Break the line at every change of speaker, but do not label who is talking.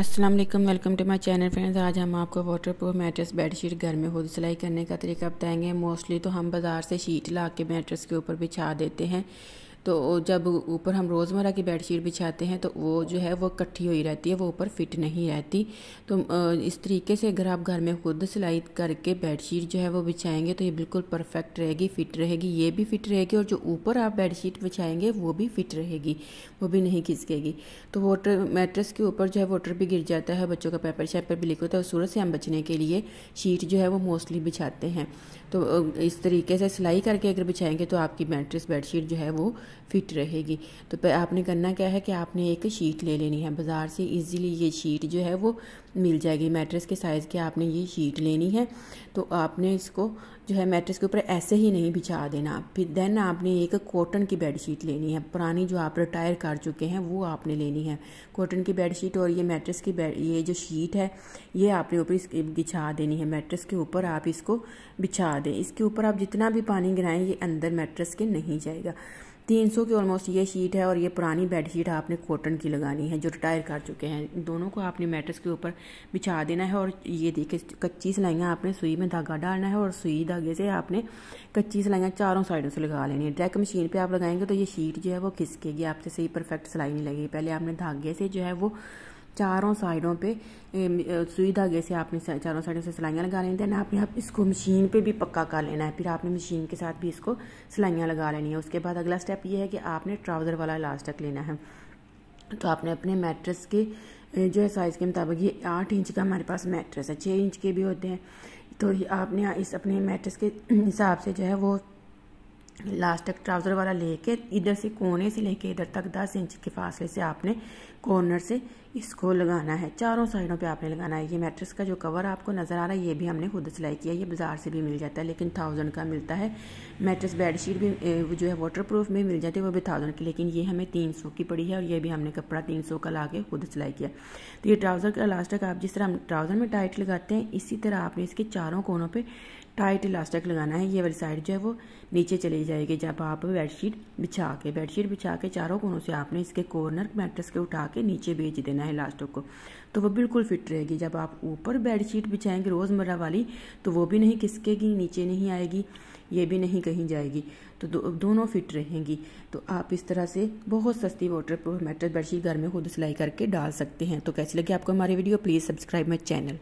अस्सलाम वालेकुम, welcome to my channel friends. आज हम आपको वाटर प्रूफ मैट्रेस बेडशीट घर में खुद सिलाई करने का तरीका बताएंगे। मोस्टली तो हम बाज़ार से शीट ला के मैट्रेस के ऊपर बिछा देते हैं, तो जब ऊपर हम रोज़मर्रा की बेडशीट बिछाते हैं तो वो जो है वो इकट्ठी हुई रहती है, वो ऊपर फिट नहीं रहती। तो इस तरीके से अगर आप घर में खुद सिलाई करके बेडशीट जो है वो बिछाएंगे तो ये बिल्कुल परफेक्ट रहेगी, फिट रहेगी, ये भी फिट रहेगी और जो ऊपर आप बेडशीट बिछाएंगे वो भी फिट रहेगी, वो भी नहीं खिसकेगी। तो वाटर मैट्रेस के ऊपर जो है वाटर भी गिर जाता है, बच्चों का पेपर शैपर भी लीक होता है, उस सूरत से हम बचने के लिए शीट जो है वो मोस्टली बिछाते हैं। तो इस तरीके से सिलाई करके अगर बिछाएंगे तो आपकी मैट्रेस बेडशीट जो है वो फिट रहेगी। तो आपने करना क्या है कि आपने एक शीट ले लेनी है बाज़ार से, इजीली ये शीट जो है वो मिल जाएगी। मैट्रेस के साइज़ की आपने ये शीट लेनी है। तो आपने इसको जो है मैट्रेस के ऊपर ऐसे ही नहीं बिछा देना। फिर देन आपने एक कॉटन की बेड शीट लेनी है, पुरानी जो आप रिटायर कर चुके हैं वो आपने लेनी है कॉटन की बेड शीट। और ये मैट्रेस की ये जो शीट है ये आपने ऊपर बिछा देनी है, मैट्रेस के ऊपर आप इसको बिछा दें। इसके ऊपर आप जितना भी पानी गिराएं ये अंदर मैट्रेस के नहीं जाएगा। 300 की ऑलमोस्ट ये शीट है और ये पुरानी बेड शीट आपने कॉटन की लगानी है जो रिटायर कर चुके हैं। दोनों को आपने मैट्रेस के ऊपर बिछा देना है। और ये देखिए कच्ची सिलाइयाँ आपने सुई में धागा डालना है और सुई धागे से आपने कच्ची सिलाइयाँ चारों साइडों से लगा लेनी है। डायरेक्ट मशीन पे आप लगाएंगे तो ये शीट जो है वो खिसकेगी, आपसे सही परफेक्ट सिलाई नहीं लगेगी। पहले आपने धागे से जो है वो चारों साइडों पे सुई धागे से आपने चारों साइडों से सिलाइयाँ लगा लेनी है। आपने आप इसको मशीन पे भी पक्का कर लेना है, फिर आपने मशीन के साथ भी इसको सिलाइयाँ लगा लेनी है। उसके बाद अगला स्टेप ये है कि आपने ट्राउज़र वाला इलास्टिक लेना है। तो आपने अपने मैट्रेस के जो है साइज़ के मुताबिक, ये 8 इंच का हमारे पास मैट्रेस है, 6 इंच के भी होते हैं, तो आपने इस अपने मैट्रेस के हिसाब से जो है वो इलास्टिक ट्राउज़र वाला लेके इधर से कोने से लेके इधर तक 10 इंच के फासले से आपने कॉर्नर से इसको लगाना है, चारों साइडों पे आपने लगाना है। ये मैट्रेस का जो कवर आपको नज़र आ रहा है ये भी हमने खुद सिलाई किया, ये बाज़ार से भी मिल जाता है लेकिन 1000 का मिलता है। मैट्रेस बेडशीट भी जो है वाटर प्रूफ में मिल जाती है, वो भी 1000 की, लेकिन ये हमें 300 की पड़ी है और ये भी हमने कपड़ा 300 का ला के खुद सिलाई किया। तो ये ट्राउज़र का इलास्टिक आप जिस तरह हम ट्राउज़र में टाइट लगाते हैं इसी तरह आपने इसके चारों कोनों पर टाइट इलास्टिक लगाना है। ये वाली साइड जो है वो नीचे चली जाएगी जब आप बेडशीट बिछा के चारों कोनों से आपने इसके कॉर्नर मैट्रेस के उठा के नीचे भेज देना है इलास्टिक को, तो वो बिल्कुल फिट रहेगी। जब आप ऊपर बेडशीट बिछाएंगे रोज़मर्रा वाली तो वो भी नहीं खिसकेगी, नीचे नहीं आएगी, ये भी नहीं कहीं जाएगी, तो दोनों फिट रहेंगी। तो आप इस तरह से बहुत सस्ती वाटर प्रूफ मैट्रेस बेडशीट घर में खुद सिलाई करके डाल सकते हैं। तो कैसी लगी आपको हमारी video? Please subscribe my channel.